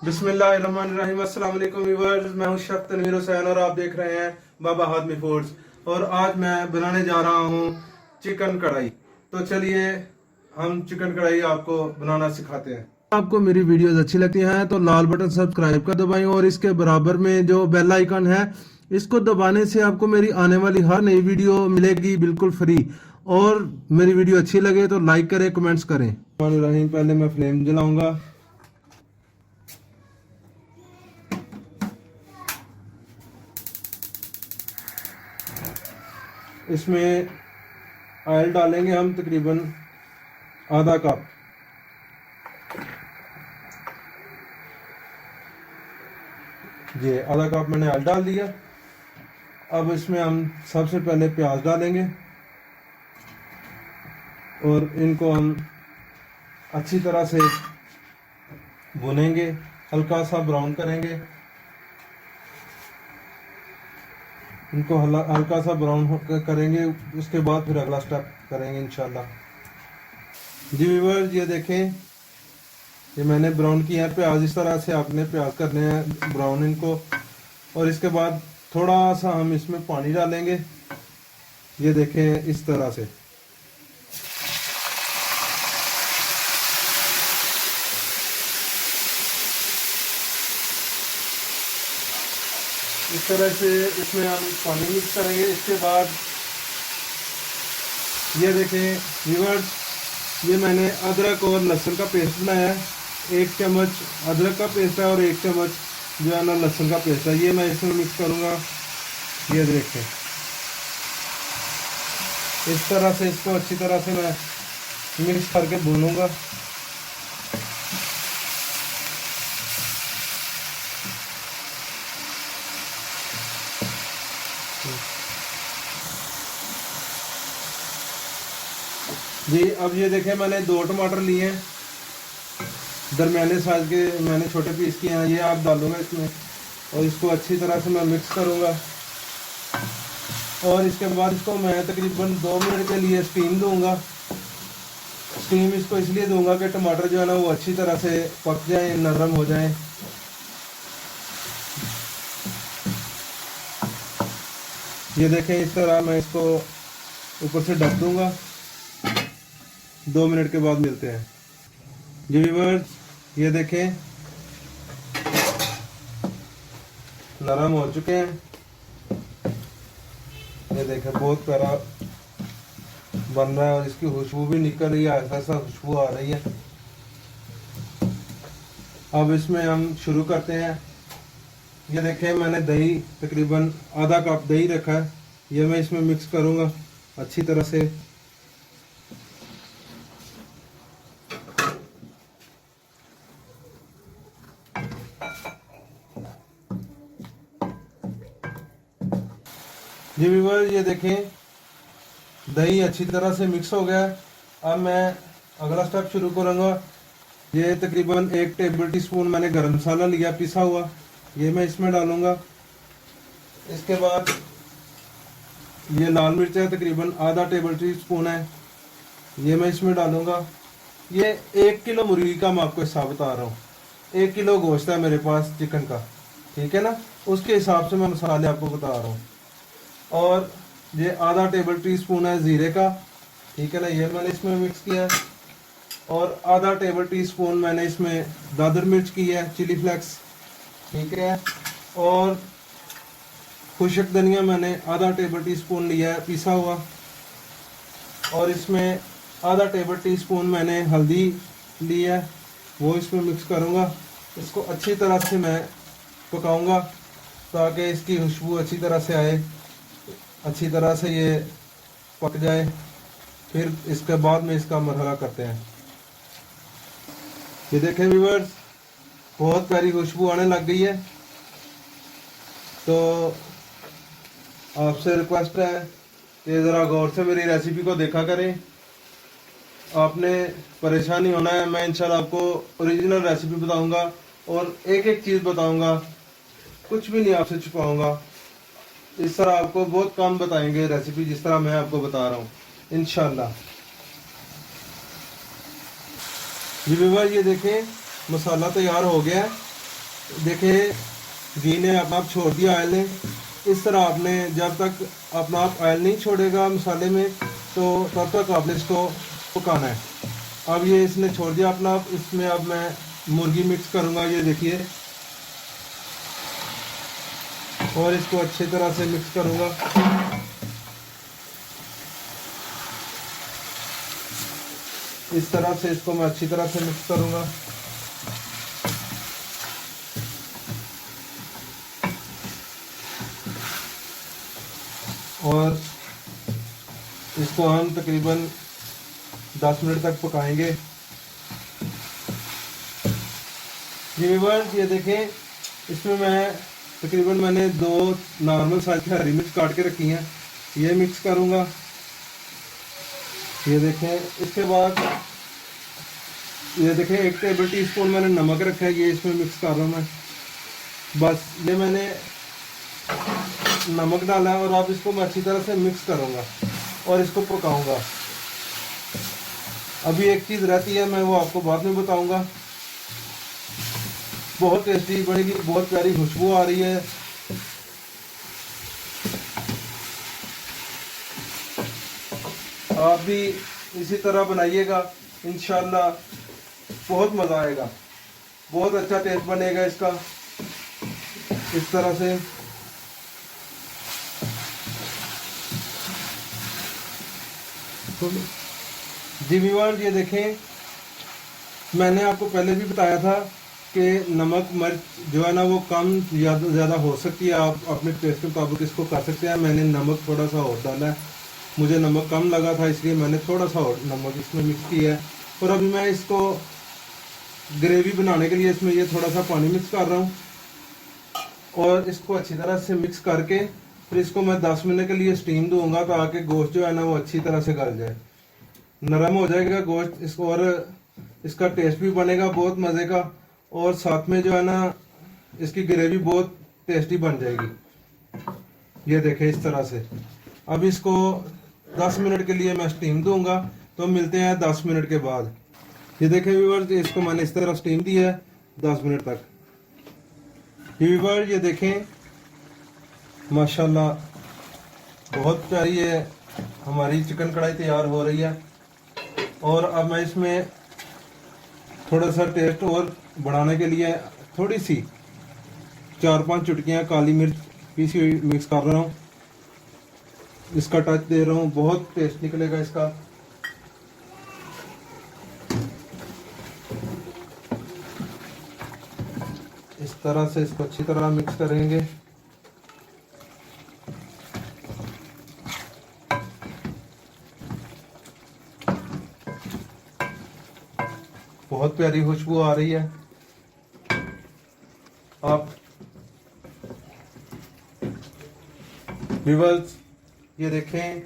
बिस्मिल्लाहिर्रहमानिर्रहीम। अस्सलाम वालेकुम व्यूअर्स, मैं हूं शेफ तनवीर हुसैन और आप देख रहे हैं बाबा हादमी फूड्स। और आज मैं बनाने जा रहा हूं चिकन कढ़ाई। तो चलिए हम चिकन कढ़ाई आपको बनाना सिखाते हैं। आपको मेरी वीडियोस अच्छी लगती हैं तो लाल बटन सब्सक्राइब का दबाएं और इसके बराबर में जो बेल आइकन है इसको दबाने से आपको मेरी आने वाली हर नई वीडियो मिलेगी बिल्कुल फ्री। और मेरी वीडियो अच्छी लगे तो लाइक करें, कमेंट्स करें। पहले मैं फ्लेम जलाऊंगा। इसमें ऑयल डालेंगे हम तकरीबन आधा कप। ये आधा कप मैंने ऑयल डाल दिया। अब इसमें हम सबसे पहले प्याज डालेंगे और इनको हम अच्छी तरह से भुनेंगे, हल्का सा ब्राउन करेंगे। इनको हल्का सा ब्राउन करेंगे, उसके बाद फिर अगला स्टेप करेंगे इंशाल्लाह। जी व्यूअर्स, ये देखें, ये मैंने ब्राउन किया है प्याज। इस तरह से आपने प्याज करने हैं ब्राउन इनको। और इसके बाद थोड़ा सा हम इसमें पानी डालेंगे, ये देखें इस तरह से। इस तरह से इसमें हम पानी मिक्स करेंगे। इसके बाद ये देखें व्यूअर्स, ये मैंने अदरक और लहसुन का पेस्ट बनाया है। 1 चम्मच अदरक का पेस्ट है और 1 चम्मच जो है ना लहसुन का पेस्ट है। ये मैं इसमें मिक्स करूँगा। ये देखें इस तरह से इसको अच्छी तरह से मैं मिक्स करके भूनूंगा। जी अब ये देखें, मैंने 2 टमाटर लिए हैं, दरमियाने साइज के मैंने छोटे पीस किए हैं। ये आप डालूंगा इसमें और इसको अच्छी तरह से मैं मिक्स करूंगा। और इसके बाद इसको मैं तकरीबन 2 मिनट के लिए स्टीम दूंगा। स्टीम इसको इसलिए दूंगा कि टमाटर जो है ना वो अच्छी तरह से पक जाए, नरम हो जाए। ये देखें इस तरह मैं इसको ऊपर से ढक दूंगा। 2 मिनट के बाद मिलते हैं। जी व्यूअर्स, ये देखें नरम हो चुके हैं। ये देखें बहुत प्यारा बन रहा है और इसकी खुशबू भी निकल रही है, ऐसा खुशबू आ रही है। अब इसमें हम शुरू करते हैं। ये देखें मैंने दही तकरीबन आधा कप दही रखा है, ये मैं इसमें मिक्स करूँगा अच्छी तरह से। जी व्यूअर्स, ये देखें दही अच्छी तरह से मिक्स हो गया है। अब मैं अगला स्टेप शुरू करूँगा। ये तकरीबन 1 टेबल टीस्पून मैंने गरम मसाला लिया पिसा हुआ, ये मैं इसमें डालूँगा। इसके बाद ये लाल मिर्च है, तकरीबन आधा टेबल टीस्पून है, ये मैं इसमें डालूँगा। ये 1 किलो मुर्गी का मैं आपको हिसाब बता रहा हूँ। 1 किलो गोश्त है मेरे पास चिकन का, ठीक है ना, उसके हिसाब से मैं मसाले आपको बता रहा हूँ। और ये आधा टेबल टीस्पून है ज़ीरे का, ठीक है ना, ये मैंने इसमें मिक्स किया है। और आधा टेबल टीस्पून मैंने इसमें दादर मिर्च की है, चिली फ्लेक्स, ठीक है। और खुशक धनिया मैंने आधा टेबल टीस्पून लिया है पिसा हुआ। और इसमें आधा टेबल टीस्पून मैंने हल्दी ली है, वो इसमें मिक्स करूँगा। इसको अच्छी तरह से मैं पकाऊँगा ताकि इसकी खुशबू अच्छी तरह से आए, अच्छी तरह से ये पक जाए। फिर इसके बाद में इसका मरहला करते हैं। ये देखें व्यूअर्स, बहुत प्यारी खुशबू आने लग गई है। तो आपसे रिक्वेस्ट है कि ज़रा गौर से मेरी रेसिपी को देखा करें। आपने परेशान नहीं होना है। मैं इंशाल्लाह आपको ओरिजिनल रेसिपी बताऊंगा और एक एक चीज़ बताऊंगा, कुछ भी नहीं आपसे छुपाऊंगा। इस तरह आपको बहुत कम बताएंगे रेसिपी जिस तरह मैं आपको बता रहा हूँ इंशाल्लाह। जी व्यूअर्स, ये देखें मसाला तैयार हो गया है। देखिए घी ने अपना आप छोड़ दिया ऑयल ने। इस तरह आपने जब तक अपना आप ऑयल नहीं छोड़ेगा मसाले में तो तब तक आपने इसको पकाना है। अब ये इसने छोड़ दिया अपना आप। इसमें अब मैं मुर्गी मिक्स करूँगा, ये देखिए, और इसको अच्छी तरह से मिक्स करूँगा। इस तरह से इसको मैं अच्छी तरह से मिक्स करूँगा। और इसको हम तकरीबन 10 मिनट तक पकाएंगे। जी व्यूअर्स, ये देखें, इसमें मैं तकरीबन मैंने 2 नॉर्मल साइज की हरी मिर्च काट के रखी हैं, ये मिक्स करूँगा। ये देखें, इसके बाद ये देखें 1 टेबल टीस्पून मैंने नमक रखा है, ये इसमें मिक्स कर रहा हूँ मैं। बस ये मैंने नमक डाला है और अब इसको मैं अच्छी तरह से मिक्स करूँगा और इसको पकाऊँगा। अभी एक चीज़ रहती है, मैं वो आपको बाद में बताऊँगा। बहुत टेस्टी बनेगी, बहुत प्यारी खुशबू आ रही है। आप भी इसी तरह बनाइएगा, इंशाल्लाह बहुत मज़ा आएगा, बहुत अच्छा टेस्ट बनेगा इसका। इस तरह से जी व्यूअर्स, ये देखें, मैंने आपको पहले भी बताया था कि नमक मिर्च जो है ना वो कम ज़्यादा हो सकती है, आप अपने टेस्ट के मुताबिक इसको कर सकते हैं। मैंने नमक थोड़ा सा और डाला है, मुझे नमक कम लगा था इसलिए मैंने थोड़ा सा और नमक इसमें मिक्स किया है। और अभी मैं इसको ग्रेवी बनाने के लिए इसमें ये थोड़ा सा पानी मिक्स कर रहा हूँ और इसको अच्छी तरह से मिक्स करके फिर इसको मैं 10 मिनट के लिए स्टीम दूंगा ताकि गोश्त जो है ना वो अच्छी तरह से गल जाए, नरम हो जाएगा गोश्त इसको, और इसका टेस्ट भी बनेगा बहुत मज़े का, और साथ में जो है ना इसकी ग्रेवी बहुत टेस्टी बन जाएगी। ये देखें इस तरह से। अब इसको 10 मिनट के लिए मैं स्टीम दूंगा, तो मिलते हैं 10 मिनट के बाद। ये देखें व्यूअर्स, इसको मैंने इस तरह स्टीम दी है 10 मिनट तक। व्यूअर्स, ये देखें, माशाल्लाह बहुत प्यारी है हमारी चिकन कढ़ाई तैयार हो रही है। और अब मैं इसमें थोड़ा सा टेस्ट और बढ़ाने के लिए थोड़ी सी 4-5 चुटकियाँ काली मिर्च पीसी हुई मिक्स कर रहा हूँ, इसका टच दे रहा हूँ, बहुत टेस्ट निकलेगा इसका। इस तरह से इसको अच्छी तरह मिक्स करेंगे। बहुत प्यारी खुशबू आ रही है। आप व्यूअर्स, ये देखें,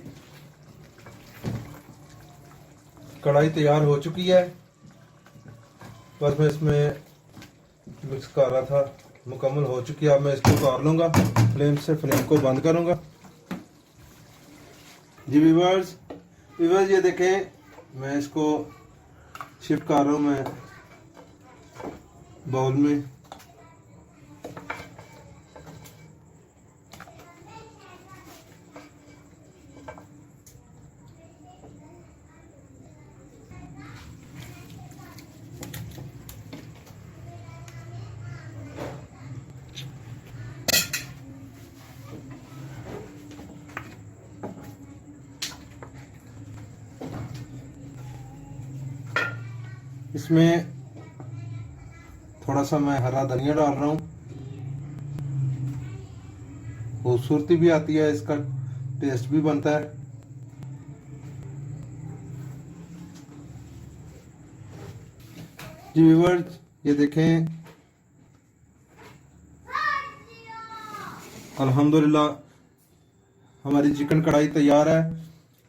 कढ़ाई तैयार हो चुकी है। बस मैं इसमें मिक्स कर रहा था, मुकम्मल हो चुकी है। अब मैं इसको उतार लूँगा, फ्लेम को बंद करूँगा। जी व्यूअर्स, ये देखें, मैं इसको शिफ्ट कर रहा हूँ मैं बाउल में। इसमें थोड़ा सा मैं हरा धनिया डाल रहा हूँ, खूबसूरती भी आती है, इसका टेस्ट भी बनता है। जी व्यूअर्स, ये देखें, अल्हम्दुलिल्लाह हमारी चिकन कढ़ाई तैयार है।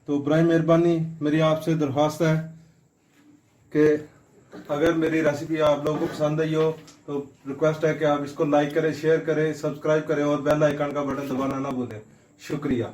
तो बराए मेहरबानी मेरी आपसे दरख्वास्त है कि अगर मेरी रेसिपी आप लोगों को पसंद आई हो तो रिक्वेस्ट है कि आप इसको लाइक करें, शेयर करें, सब्सक्राइब करें और बेल आइकन का बटन दबाना ना भूलें। शुक्रिया।